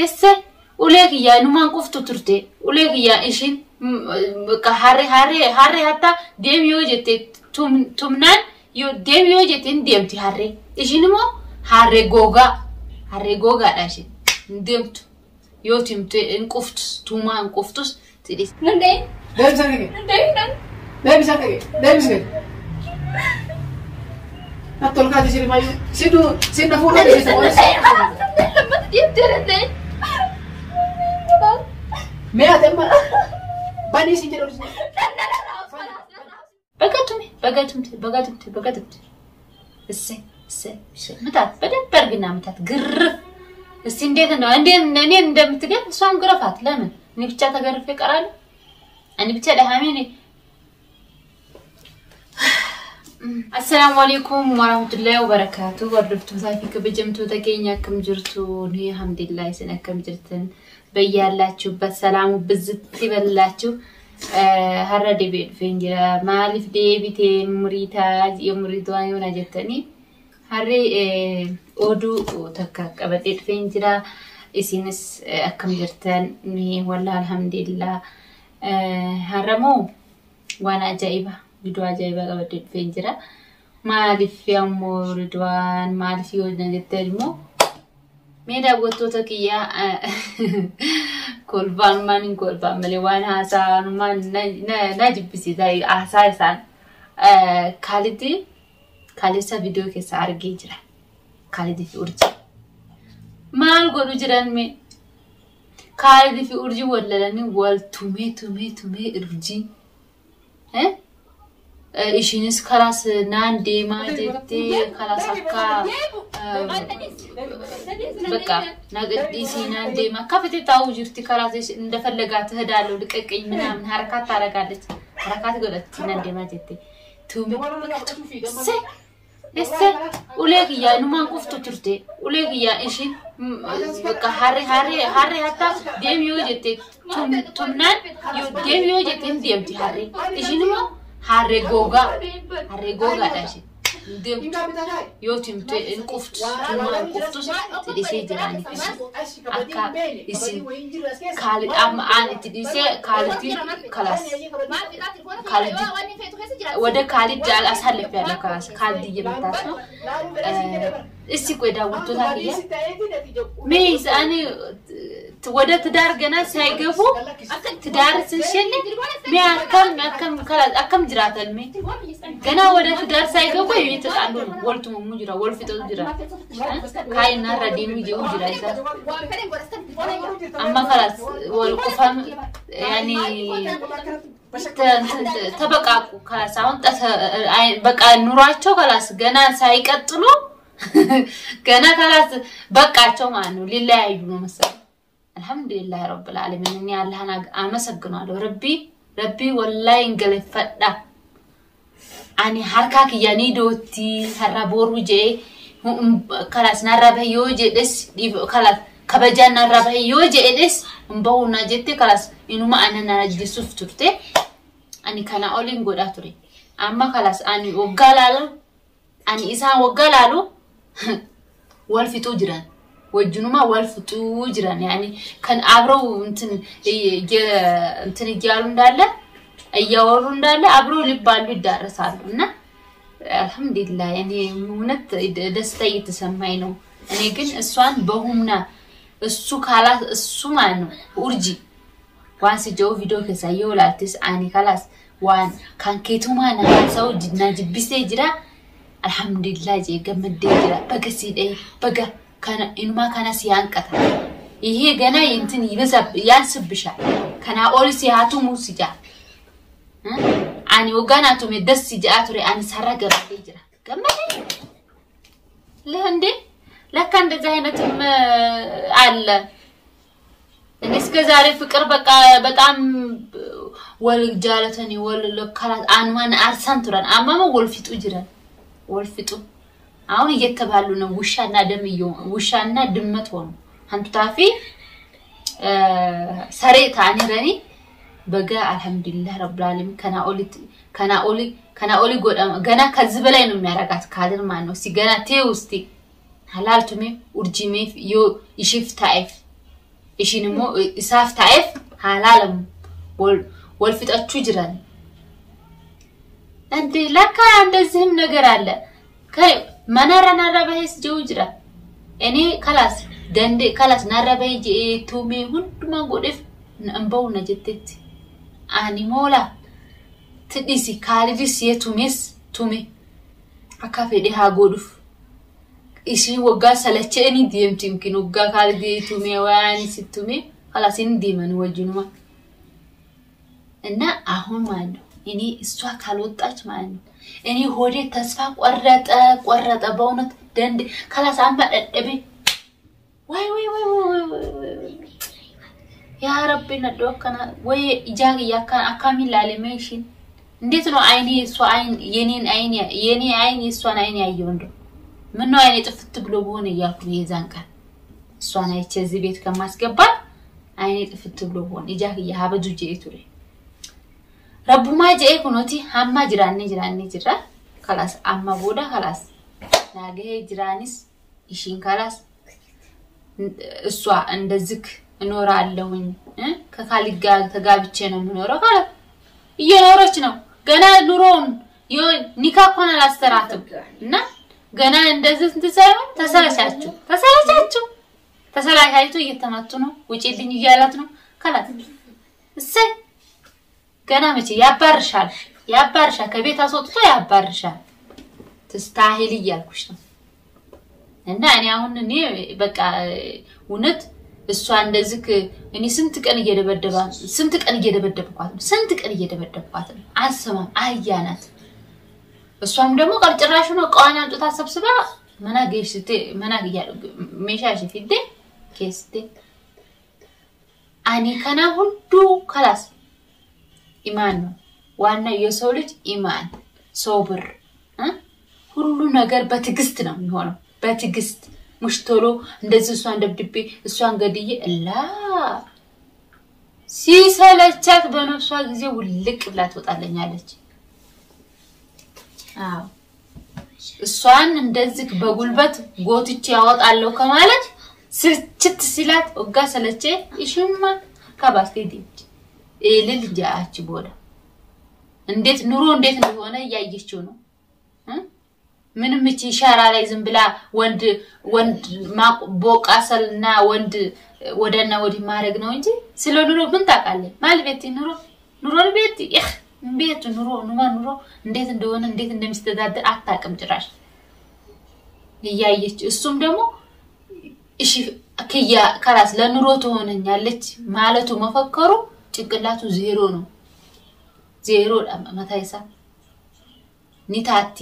هسه ولك يا نمان قفتو ترتي ولك يا إيشين هاري حتى ديم يوجت تمنان يو ديم يوجت ديم هاري إيشين مو هاري غوغا داشين ديمت يو تمت انقفت توما انقفتوس تديس نندين دايم ساكي دايم ساكي أطول كاتي سيري مايو سيدنا فوق هذا يسوي لما تديم تردين مية تما بني سيجرو بقاتمت السي متات بدأت برجنا متات قرف السين ديت أنا ندم تجد سام قرفات لمن أنا بتشات أقرف فيك أراد أنا بتشات هاميني السلام عليكم ورحمة الله وبركاته ورفتو ذاك بجمتو تكينيا كم جرتو نهي الحمد لله سنة كم جرتن بيالاتشو بالسلام وبالزت بلاتشو هردي بيت فينجرا مالف دي بيتي مريتا يمريدوان يونا جتني هري أودو تكاك أبديت فينجرا إسينس أكم جرتن نهي والله الحمد لله هرمو وانا جايبة فيديو عجيبة قبل فينجرا مالف يوم رضوان مالف يوجنا جترمو ميدا قطو تكيا كل بان مليوان هاسان ما نجيب بسي داي أحساسان كاليسا فيديو كيسا أرجي جرا كاليدي في أرجي مال قولو جران مي كاليدي في أرجي ولا لاني وال تومي أرجي إيشينس خلاص ناندي ما جدي خلاص أكا بكا نقديسي ناندي ما كفتي تاو جرتي خلاص إيش ندفلقات هدالو لكأكي من حركات تارقالت حركات قولت ناندي ما جدي تومي سي ولك يا نمان قفتو ترتي ولك يا إيشين بكا هاري حتى ديم يوجت تمنان يو ديم يوجت ديم هاري إيشين مو هاري غوغا داشين ديم يو تمت انقفت توما انقفتوس تديسي جراني أكا إسي كالي أنا تديسي كالتي خلاص كالتي وده كالي جال أسهل في هذا خلاص كالتي يمتاسو إسي كويدا وطو ثانية ميز أنا وده تدار جنا سايقفو تدار سنشلي مي أكم جرات المي جنا وده تدار سايقفو يتقالون ولتو مجرا ولفتو جرا كاي نار دين ويجي وجرا إذا أما خلاص والقفام يعني تبقاكو خلاص عون بقى نوراتشو خلاص جنا سايقتلو جنا خلاص بقاچو مانو لله يبنو مثلا الحمد لله رب العالمين اني الله انا امسغنالو ربي والله انقلف فدا اني حركاك يعني دوتي هربورو جي خلاص نربه يوجي دس خلاص كبجان نربه يوجي دس مبونا جتي خلاص انو ما انا نجي سفترتي اني كان اولين غداتوري اما خلاص اني وغلالو اني اسان وغلالو والفتو جيران وجنوما والفتو جيران يعني كان ابرو انتن يالو እንዳለ እያወሩ እንዳለ አብሮ ሊባሉ ይዳረሳሉና አልহামዱሊላህ እኔ እውነት ደስታ እየተሰማኝ ነው እኔ ግን እሷን በሁምና እሱ ካላት እሱ ማን ነው ኡርጂ ዋንስ ጆ ቪዲዮ ከሳየው ላትስ አኒ ካላስ ዋን ካንኬቱ ማና ሰው ጅና ጅብሴ ጅራ አልহামዱሊላህ ጄ ገመደ ጅራ በገሲዴ በጋ ካና ኢንማ ካና ሲያንቀታ ይሄ ገና እንትን ይበዛብ ያንስብሻል ካና ኦልሲ ያቱ ሙስጃ أنا وقناتهم يدسي جاتوري أنا سرقة بيجرا كملي لهندي لكن ده زينتهم على الناس كزاري فكر بقى بتعم والجالتني والكلات أنا أرسم تران أما ما والفتو أنا يكتبهالونا وشنا دميون وشنا دمتهم هنتو تعرفي سريت عني راني بقى الحمد لله رب العالمين كان أولي قد جنا كذبلين من رجعت كادر ما إنه سجنا تيوستي حلال تومي ورجيمي يو يشوف تعرف إشينمو إساف تعرف حلالم والفتأتشو جران أنت لك عند الزهم نجرالله كاي ما نرى بهيس جوجرا أني خلاص دندي خلاص نرى بهيجي تومي هند ما قدف نأمبو نجتت أني مولا تديسي كاريس تومي أكافي دي هاقودف إشي وقا سلتشيني ديم تيمكن وقا كاريدي تومي واني ستومي خلاص إندي من وجنوما إننا أهم مانو إني استوى كالوطاج مانو إني هودي تسفى قررت أباونت دندي خلاص عمبا أبي واي يا ربي ندوك أنا وي إجاقي يكان أكامي لالميشين نديت نو عيني سو عين يني عيني سو عيني أيوندو منو عيني تفت بلوبون ياكم يزانكا سو أنا يتشزي بيت كماس قبال عيني تفت بلوبون إجاقي يهابدو جيتوري ربو ما جاي كنوتي هم جراني جرا خلاص أما بودا خلاص ناقه جرانيس إشين خلاص السوا اندزك نورا اللون كخالق قال تقابتشينا منورا خلاص ينورش نو غنا نورون يو نيكا كونا لاستراتب نا غنا اندزك انتسايون تسالاشايتو يتماتو نو وچيلኝ እያላት ነው خلاص እሰይ ገና መቼ ያባርሻል ከቤት አስወጥቶ ያባርሻል ተስታሂል ይያልኩሽ ነው እና እኔ አሁን እኔ በቃ እውነት እሷ እንደዚህ እኔ ስንት ቀን እየደበደብኳት ነው አሰማም አያናት እሷም ደግሞ ቀርጭራሹ ነው ቋና አንጥታ ሰብስባ መናገያለው ሜሻሽ ፊዴ ከስቴ አኒ ከና ሁሉ خلاص ኢማን ነው ዋና የሰው ልጅ ኢማን ሶብር ሁሉ ነገር በትግስት ነው የሚሆነው በትግስት ሙሽቶሎ እንደዚህ እሷን ደብድቤ እሷን ገድዬ እላ ሲሰለቻት በነፍሷ ጊዜ ውልቅ ብላ ትወጣለኛለች አዎ እሷን እንደዚህ በጉልበት ጎትቼ ያወጣለው ከማለት ስልችት ሲላት ወጋ ሰለቼ እሺማ ከባስቴዲች እልል ጃአች ቦዳ እንዴት ኑሮ እንዴት እንደሆነ ያያየችው ነው ምንም እቺ ሻራ ላይ ዝም ብላ ወንድ ቦቃሰልና ወንድ ወደና ወዲ ማረግ ነው እንጂ ስለ ኑሮ ምን ታቃለ ማልቤት ኑሮ ቤት ኑሮ እንዴት እንደሆነ እንዴት እንደሚስተዳደር አታቅም ጭራሽ ያያየች እሱም ደግሞ እሺ ከያ ካላስ ለኑሮ ትሆነኛለች ማለቱ መፈከሩ ጭንቅላቱ ዜሮ ነው ዜሮ ማታይሳ ኒታቲ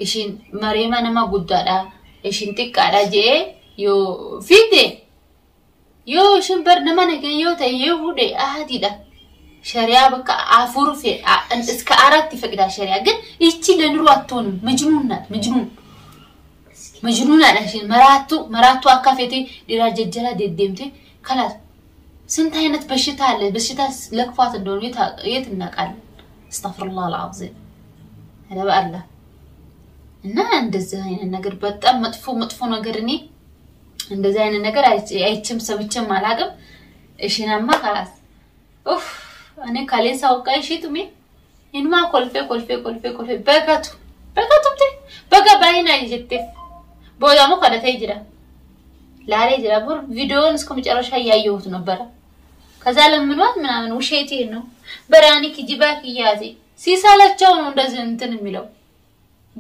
إشين مريم أنا ما قدرة إشين تكالا جي يو فيدي يو إشين برنامج كان يو تيجي ده أحد ده شريعة بك عفور في أنت إسكارات تفكر شريعة جن إيشي لنرواتون مجنون على إشين مراتو أكافتي دراجة جلا ديمتي خلاص سنتين بشتها لك فات الدون يتناك على استغفر الله العظيم هذا بقى الله እና እንደዚህ አይነት ነገር በጣም መጥፎ ነገርኒ እንደዚህ አይነት ነገር አይችም ሰብችም አላቅም እሺናማ خلاص ኡፍ እኔ ካሌሳው ካይሽቱሚ እንማ ኮልፌ በቃ ባይና ይጀት ቦያሙ ከደተ ይጅራ ላሬ ይጅራ ቡር ቪዲዮውን እስከ መጨረሻ ያየሁት ነበር ከዛ ለምኗት ምናምን ውሸቴ ነው በራኒ ኪጂባክ ይያዚ ሲሳላቸው ነው እንደዚህ እንትን የሚለው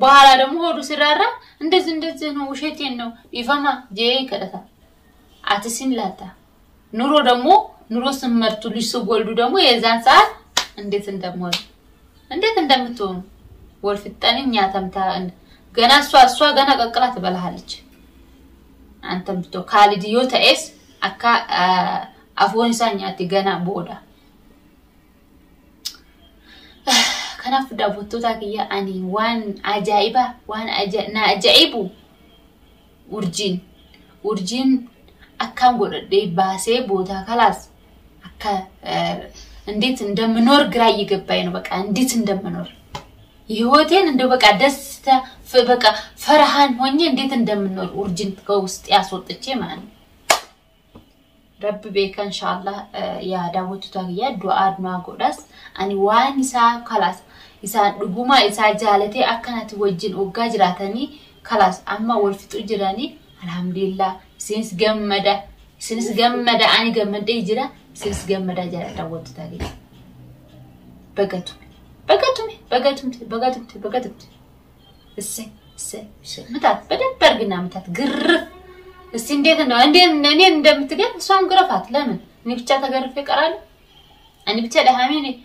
በኋላ ደግሞ ሆዱ ሲራራ እንደዚህ ነው ውሸቴን ነው ይፈማ ጄ ከደታ አትሲን ላታ ኑሮ ስመርቱ ልጅ ወልዱ ደግሞ የዛን ሰዓት እንዴት እንደምትሆኑ ወልፍጣንኛ ተምታ ገና እሷ ገና ቀቅላ ትበላሃለች አንተም ብቶ ካልዲዮ ተኤስ አካ አፎንሳኛቲ ገና ቦዳ كنا في دابوتو تاكيا أني وان عجائبة عجائبو ورجين أكام قرر دي باسي بوتا خلاص أكا انديت اندمنور قراي يقباينو بقى انديت اندمنور يهوتين اندو بقى دستا فرحان هوني انديت اندمنور ورجين تقوست ياسوت تشي معنا رب بيك إن شاء الله يا داوود تاجي دعاء ما قدس أني وان يسا خلاص يسا ربما يسا جالتي أكنت وجين وجاجراتني خلاص أما ولفت أجراني الحمد لله سينس جمدا أنا جمدا يجرا سينس جمدا جرا داوود تاجي بقتم السي متات بدأ برجنا متات قرف السنديت إنه عندي ندم تجد سام قرفات لمن نبتشات قرف فيك أراد أنا بتشاد هاميني